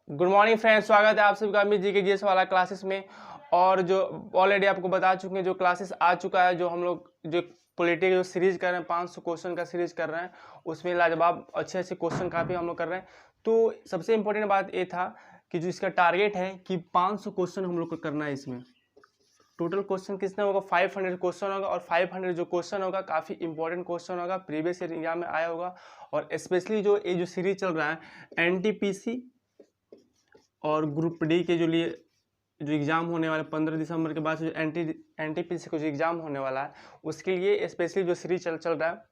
Good morning friends, स्वागत है आप सभी का अमित जी के जीएस वाला क्लासेस में। और जो ऑलरेडी आपको बता चुके हैं, जो क्लासेस आ चुका है, जो हम लोग जो पॉलिटिक्स जो सीरीज कर रहे हैं, 500 क्वेश्चन का सीरीज कर रहे हैं, उसमें लाजवाब अच्छे अच्छे क्वेश्चन काफ़ी हम लोग कर रहे हैं। तो सबसे इम्पोर्टेंट बात ये था कि जो इसका टारगेट है कि 500 क्वेश्चन हम लोग को करना है। इसमें टोटल क्वेश्चन कितना होगा, 500 क्वेश्चन होगा। और 500 जो क्वेश्चन होगा काफ़ी इंपॉर्टेंट क्वेश्चन होगा, प्रीवियस ईयर एग्जाम में आया होगा। और स्पेशली जो ये जो सीरीज चल रहा है एनटीपीसी और ग्रुप डी के जो लिए जो एग्ज़ाम होने वाला 15 दिसंबर के बाद से जो एनटीपीसी को जो एग्ज़ाम होने वाला है, उसके लिए स्पेशली जो सीरीज चल रहा है।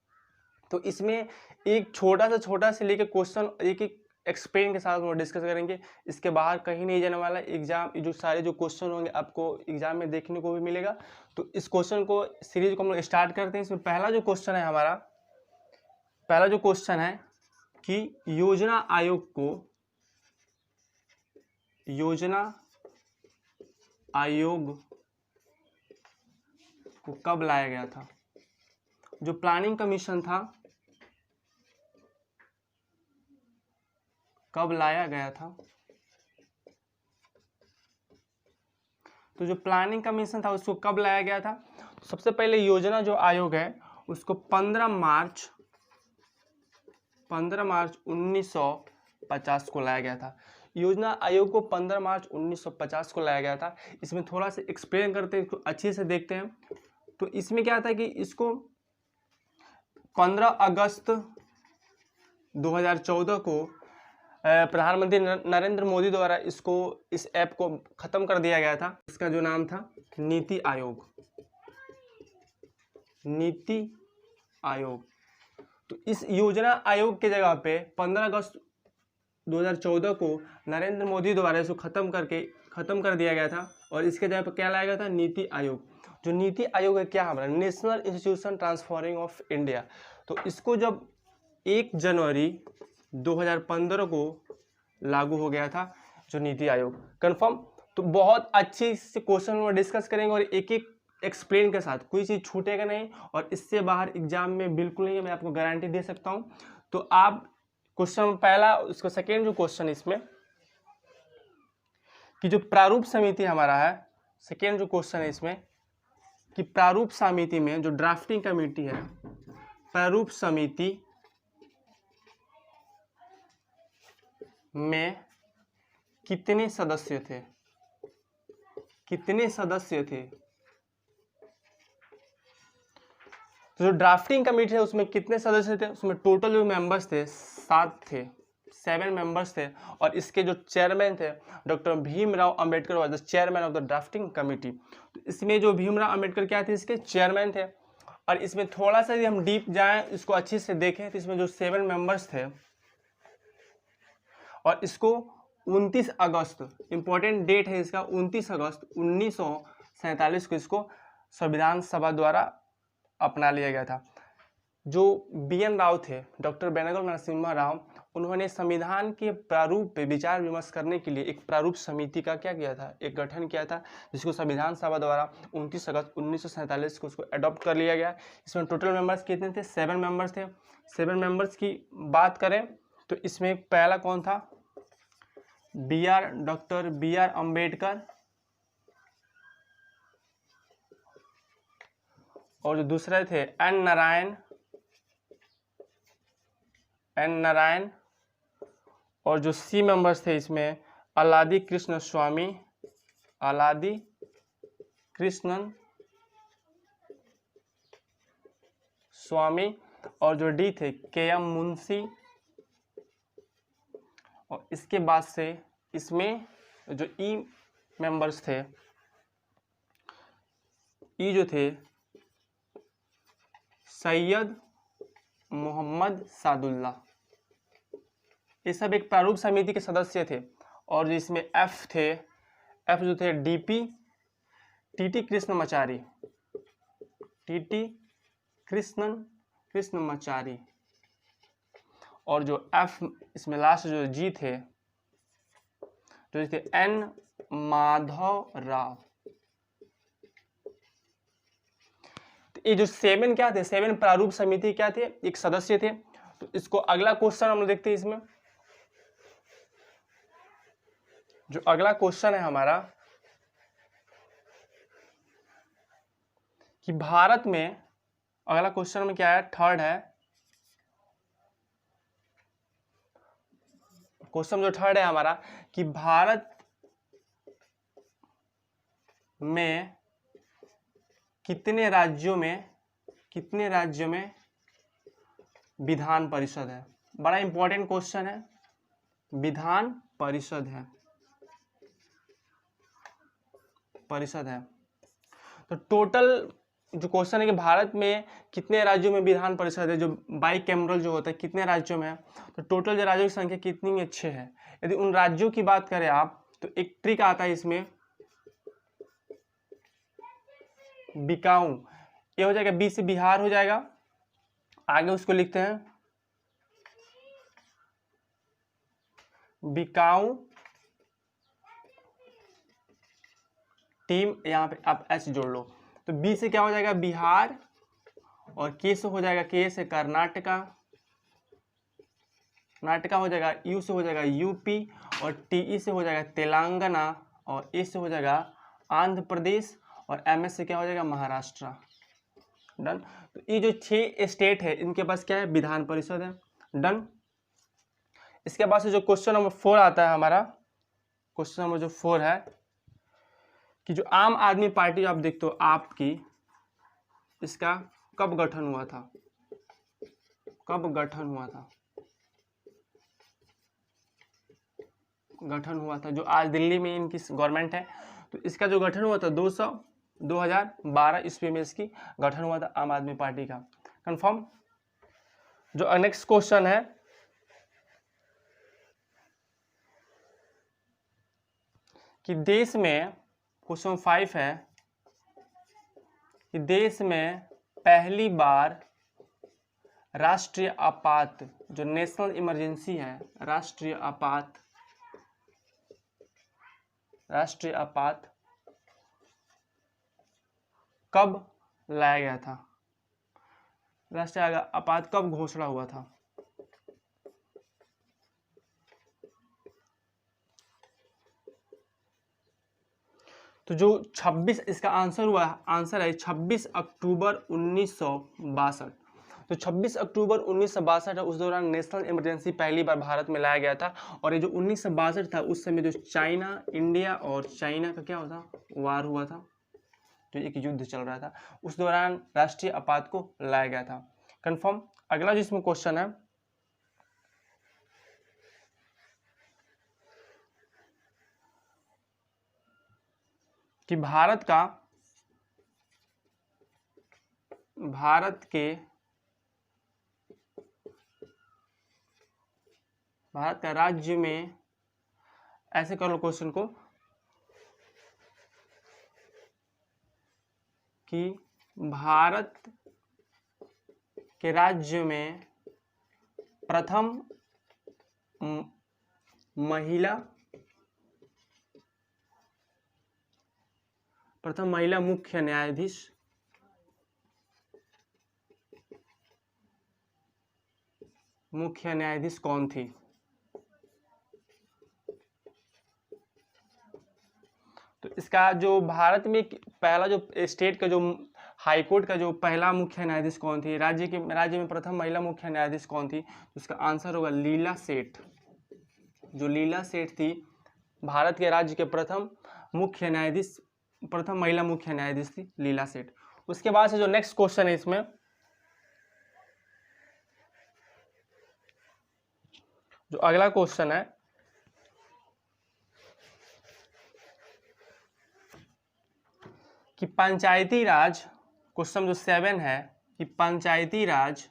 तो इसमें एक छोटा से लेकर क्वेश्चन एक एक एक्सप्लेन के साथ हम डिस्कस करेंगे। इसके बाहर कहीं नहीं जाने वाला। एग्जाम जो सारे जो क्वेश्चन होंगे आपको एग्जाम में देखने को भी मिलेगा। तो इस क्वेश्चन को सीरीज को हम लोग स्टार्ट करते हैं। इसमें पहला जो क्वेश्चन है हमारा, पहला जो क्वेश्चन है कि योजना आयोग को कब लाया गया था। जो प्लानिंग कमीशन था कब लाया गया था। तो जो प्लानिंग कमीशन था उसको कब लाया गया था। सबसे पहले योजना जो आयोग है उसको 15 मार्च 1950 को लाया गया था। योजना आयोग को 15 मार्च 1950 को लाया गया था। इसमें थोड़ा सा एक्सप्लेन करते हैं, इसको अच्छे से देखते हैं। तो इसमें क्या था कि इसको 15 अगस्त 2014 को प्रधानमंत्री नरेंद्र मोदी द्वारा इस ऐप को ख़त्म कर दिया गया था। इसका जो नाम था नीति आयोग। तो इस योजना आयोग के जगह पे 15 अगस्त 2014 को नरेंद्र मोदी द्वारा इसको ख़त्म कर दिया गया था। और इसके जगह पर क्या लाया गया था, नीति आयोग। जो नीति आयोग है क्या हमारा, national institution transforming of India. तो इसको जब 1 जनवरी 2015 को लागू हो गया था जो नीति आयोग, कंफर्म। तो बहुत अच्छी से क्वेश्चन में डिस्कस करेंगे और एक एक एक्सप्लेन के साथ, कोई चीज़ छूटेगा नहीं। और इससे बाहर एग्जाम में बिल्कुल नहीं है, मैं आपको गारंटी दे सकता हूँ। तो आप क्वेश्चन पहला, उसको सेकेंड जो क्वेश्चन इसमें कि जो प्रारूप समिति हमारा है, सेकेंड जो क्वेश्चन है इसमें कि प्रारूप समिति में जो ड्राफ्टिंग कमेटी है, प्रारूप समिति में कितने सदस्य थे। तो जो ड्राफ्टिंग कमेटी है उसमें कितने सदस्य थे, उसमें टोटल जो मेंबर्स थे 7 मेंबर्स थे। और इसके जो चेयरमैन थे doctor Bhimrao Ambedkar was the chairman of the drafting committee. तो इसमें जो भीमराव अंबेडकर क्या थे, इसके चेयरमैन थे। और इसमें थोड़ा सा यदि हम डीप जाएं, इसको अच्छे से देखें, तो इसमें जो 7 मेंबर्स थे और इसको 29 अगस्त, इंपॉर्टेंट डेट है इसका, 29 अगस्त 1947 को इसको संविधान सभा द्वारा अपना लिया गया था। जो BN राव थे, डॉक्टर बेनगल नरसिम्हा राव, उन्होंने संविधान के प्रारूप पे विचार विमर्श करने के लिए एक प्रारूप समिति का क्या किया था, एक गठन किया था, जिसको संविधान सभा द्वारा 29 अगस्त 1947 को उसको अडॉप्ट कर लिया गया। इसमें टोटल मेंबर्स कितने थे, 7 मेंबर्स थे। 7 मेंबर्स की बात करें तो इसमें पहला कौन था, डॉक्टर BR अंबेडकर। और जो दूसरे थे एन नारायण। और जो C मेंबर्स थे इसमें अलादी कृष्ण स्वामी। और जो D थे KM मुंशी। और इसके बाद से इसमें जो E मेंबर्स थे, E जो थे सैयद मोहम्मद सादुल्ला। ये सब एक प्रारूप समिति के सदस्य थे। और जो इसमें F जो थे TT कृष्णमाचारी। और जो F इसमें लास्ट जो G थे, जो थे N माधव राव। ये जो 7 क्या थे, 7 प्रारूप समिति क्या थे, एक सदस्य थे। तो इसको अगला क्वेश्चन हम लोग देखते हैं। इसमें जो अगला क्वेश्चन है हमारा कि भारत में, अगला क्वेश्चन में क्या है, थर्ड है क्वेश्चन, जो थर्ड है हमारा कि भारत में कितने राज्यों में विधान परिषद है। बड़ा इंपॉर्टेंट क्वेश्चन है, विधान परिषद है तो टोटल जो क्वेश्चन है कि भारत में कितने राज्यों में विधान परिषद है, जो बाईकैमरल जो होता है कितने राज्यों में है, तो टोटल जो राज्यों की संख्या कितनी है, 6 है। यदि उन राज्यों की बात करें आप तो एक ट्रिक आता है इसमें, बिकाऊ, ये हो जाएगा, बी से बिहार हो जाएगा, आगे उसको लिखते हैं बिकाऊ टीम, यहाँ पे आप एच जोड़ लो, तो बी से क्या हो जाएगा, बिहार, और के से हो जाएगा, के से कर्नाटका हो जाएगा, यू से हो जाएगा यूपी, और टीई से हो जाएगा तेलंगाना, और ए से हो जाएगा आंध्र प्रदेश, और एमएस से क्या हो जाएगा, महाराष्ट्र। डन। तो ये जो 6 स्टेट है इनके पास क्या है, विधान परिषद है। डन। इसके बाद से जो क्वेश्चन नंबर 4 आता है हमारा, क्वेश्चन नंबर जो 4 है कि जो आम आदमी पार्टी आप देखते हो आपकी, इसका कब गठन हुआ था, जो आज दिल्ली में इनकी गवर्नमेंट है, तो इसका जो गठन हुआ था 2012 ईस्वी में इसकी गठन हुआ था आम आदमी पार्टी का। कंफर्म। जो नेक्स्ट क्वेश्चन है कि देश में, क्वेश्चन 5 है कि देश में पहली बार राष्ट्रीय आपात, जो नेशनल इमरजेंसी है, राष्ट्रीय आपात कब लाया गया था, राष्ट्रीय आपात कब घोषणा हुआ था। तो जो 26, इसका आंसर है 26 अक्टूबर 1962। तो 26 अक्टूबर 1962 है, उस दौरान नेशनल इमरजेंसी पहली बार भारत में लाया गया था। और ये जो 1962 था, उस समय जो चाइना, इंडिया और चाइना का क्या होता, वार हुआ था, जो एक युद्ध चल रहा था, उस दौरान राष्ट्रीय आपात को लाया गया था। कंफर्म। अगला जिसमें क्वेश्चन है कि भारत का राज्य में, ऐसे कर लो क्वेश्चन को कि भारत के राज्य में प्रथम महिला मुख्य न्यायाधीश कौन थी। तो इसका जो भारत में पहला जो स्टेट का जो हाई कोर्ट का जो पहला मुख्य न्यायाधीश कौन थी, राज्य में प्रथम महिला मुख्य न्यायाधीश कौन थी, तो इसका आंसर होगा लीला सेठ। जो लीला सेठ थी, भारत के राज्य के प्रथम महिला मुख्य न्यायाधीश थी लीला सेठ। उसके बाद से जो नेक्स्ट क्वेश्चन है इसमें, जो अगला क्वेश्चन है कि पंचायती राज, क्वेश्चन जो 7 है कि पंचायती राज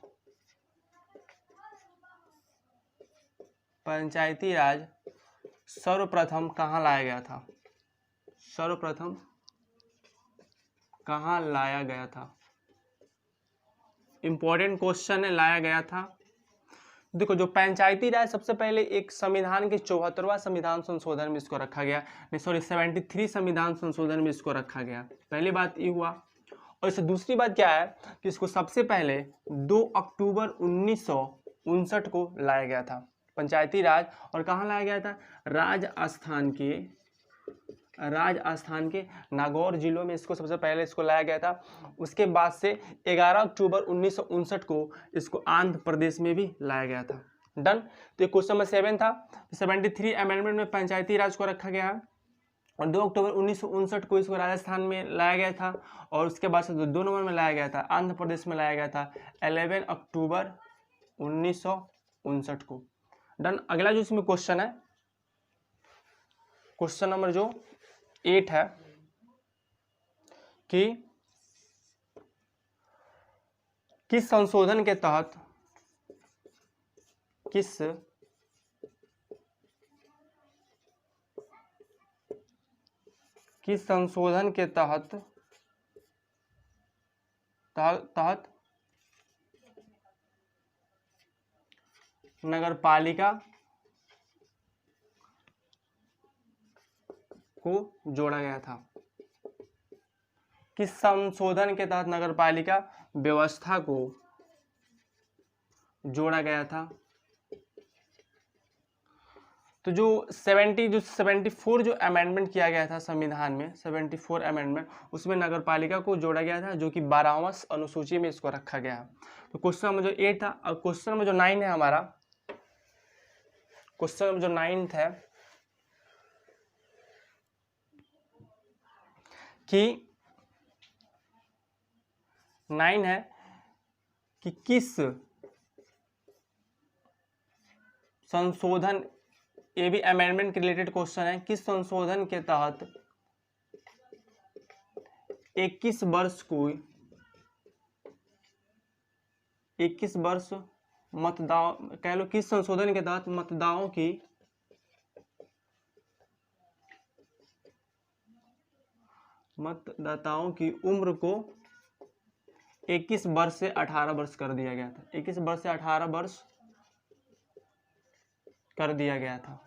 सर्वप्रथम कहाँ लाया गया था, इंपॉर्टेंट क्वेश्चन है, लाया गया था। देखो, जो पंचायती राज सबसे पहले एक संविधान के 74वां संविधान संशोधन में इसको रखा गया, 73 संविधान संशोधन में इसको रखा गया। पहली बात ये हुआ। और इससे दूसरी बात क्या है कि इसको सबसे पहले 2 अक्टूबर 1959 को लाया गया था। पंचायती राज, और कहाँ लाया गया था, राजस्थान के नागौर जिलों में इसको सबसे पहले इसको लाया गया था। उसके बाद से 11 अक्टूबर 1959 को इसको आंध्र प्रदेश में भी लाया गया था। डन। तो ये क्वेश्चन नंबर 7 था। 73 अमेंडमेंट में पंचायती राज को रखा गया है, और 2 अक्टूबर 1959 को इसको राजस्थान में लाया गया था, और उसके बाद से 2 नंबर में लाया गया था, आंध्र प्रदेश में लाया गया था 11 अक्टूबर 1959 को। डन। अगला जो इसमें क्वेश्चन है, क्वेश्चन नंबर जो 8 है कि किस संशोधन के तहत किस संशोधन के तहत नगरपालिका को जोड़ा गया था, किस संशोधन के तहत नगरपालिका व्यवस्था को जोड़ा गया था। तो जो 74 जो अमेंडमेंट किया गया था संविधान में, 74 अमेंडमेंट, उसमें नगरपालिका को जोड़ा गया था, जो कि 12वां अनुसूची में इसको रखा गया। तो क्वेश्चन नंबर जो 8 था। और क्वेश्चन नंबर जो 9 है हमारा, क्वेश्चन नंबर जो 9 है कि 9 है कि किस संशोधन, ये भी अमेंडमेंट के रिलेटेड क्वेश्चन है, किस संशोधन के तहत 21 वर्ष मतदान, कह लो किस संशोधन के तहत मतदाताओं की उम्र को 21 वर्ष से 18 वर्ष कर दिया गया था। 21 वर्ष से 18 वर्ष कर दिया गया था।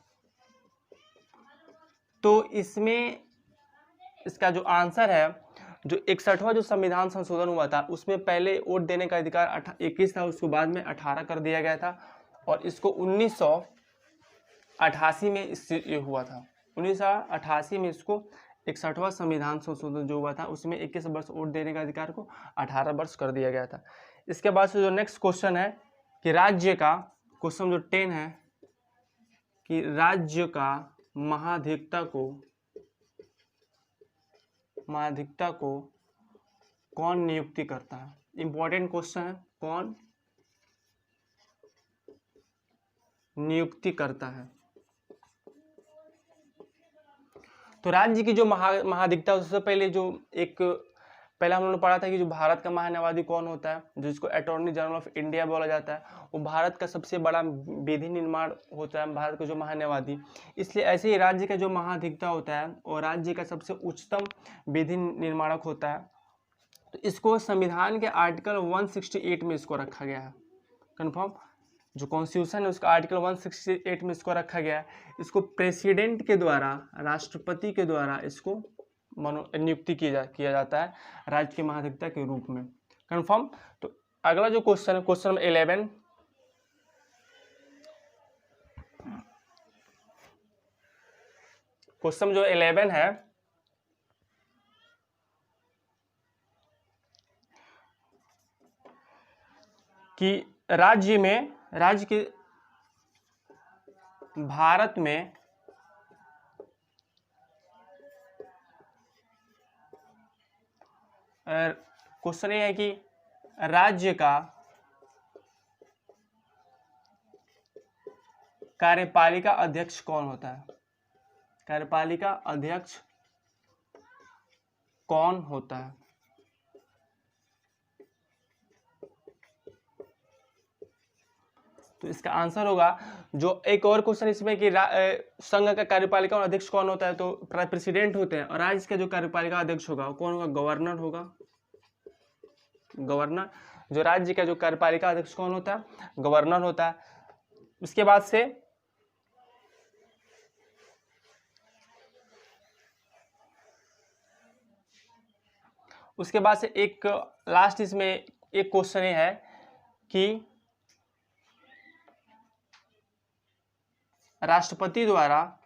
तो इसमें इसका जो आंसर है, जो 61वां जो संविधान संशोधन हुआ था, उसमें पहले वोट देने का अधिकार 21 था, उसको बाद में 18 कर दिया गया था, और इसको 1988 में ये हुआ था। 1988 में इसको 61वां संविधान संशोधन जो हुआ था, उसमें 21 वर्ष वोट देने का अधिकार को 18 वर्ष कर दिया गया था। इसके बाद से जो नेक्स्ट क्वेश्चन है कि राज्य का, क्वेश्चन जो 10 है कि राज्य का महाधिवक्ता को कौन नियुक्ति करता है। इंपॉर्टेंट क्वेश्चन है, कौन नियुक्ति करता है। तो राज्य की जो महाधिवक्ता, उससे पहले जो पहले हम लोगों ने पढ़ा था कि जो भारत का महान्यायवादी कौन होता है, जिसको अटॉर्नी जनरल ऑफ इंडिया बोला जाता है, वो भारत का सबसे बड़ा विधि निर्माण होता है, भारत का जो महान्यायवादी। इसलिए ऐसे ही राज्य का जो महाधिवक्ता होता है और राज्य का सबसे उच्चतम विधि निर्माणक होता है। तो इसको संविधान के आर्टिकल 168 में इसको रखा गया है। कन्फर्म, जो कॉन्स्टिट्यूशन है उसका आर्टिकल 168 में इसको रखा गया है। इसको प्रेसिडेंट के द्वारा, राष्ट्रपति के द्वारा इसको नियुक्ति किया जाता है राज्य के महाधिवक्ता के रूप में। कन्फर्म। तो अगला जो क्वेश्चन है, क्वेश्चन नंबर 11, क्वेश्चन जो 11 है कि राज्य के भारत में क्वेश्चन ये है कि राज्य का कार्यपालिका अध्यक्ष कौन होता है। कार्यपालिका अध्यक्ष कौन होता है। तो इसका आंसर होगा, जो एक और क्वेश्चन इसमें कि संघ का कार्यपालिका अध्यक्ष कौन होता है, तो प्रेसिडेंट होते हैं। और राज्य का जो कार्यपालिका अध्यक्ष होगा वो कौन होगा, गवर्नर होगा। गवर्नर, जो राज्य का जो कार्यपालिका अध्यक्ष कौन होता है, गवर्नर होता है। उसके बाद से एक लास्ट इसमें एक क्वेश्चन है कि राष्ट्रपति द्वारा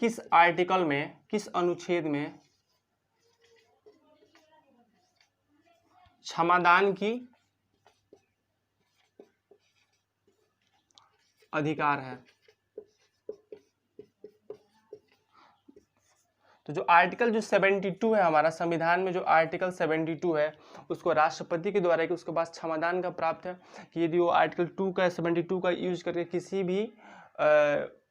किस आर्टिकल में, किस अनुच्छेद में क्षमादान की अधिकार है। तो जो आर्टिकल जो 72 है हमारा संविधान में, जो आर्टिकल 72 है उसको राष्ट्रपति के द्वारा कि उसके पास क्षमादान का प्राप्त है कि यदि वो आर्टिकल 2 का 72 का यूज करके किसी भी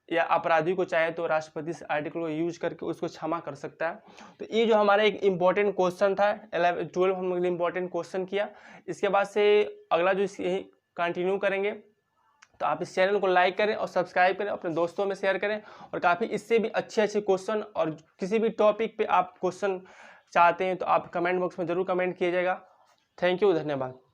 या अपराधी को चाहे तो राष्ट्रपति इस आर्टिकल को यूज करके उसको क्षमा कर सकता है। तो ये जो हमारा एक इम्पॉर्टेंट क्वेश्चन था 12 हम लोग इम्पॉर्टेंट क्वेश्चन किया। इसके बाद से अगला जो यही कंटिन्यू करेंगे। तो आप इस चैनल को लाइक करें और सब्सक्राइब करें, अपने दोस्तों में शेयर करें, और काफ़ी इससे भी अच्छे क्वेश्चन और किसी भी टॉपिक पे आप क्वेश्चन चाहते हैं तो आप कमेंट बॉक्स में ज़रूर कमेंट कीजिएगा। थैंक यू, धन्यवाद।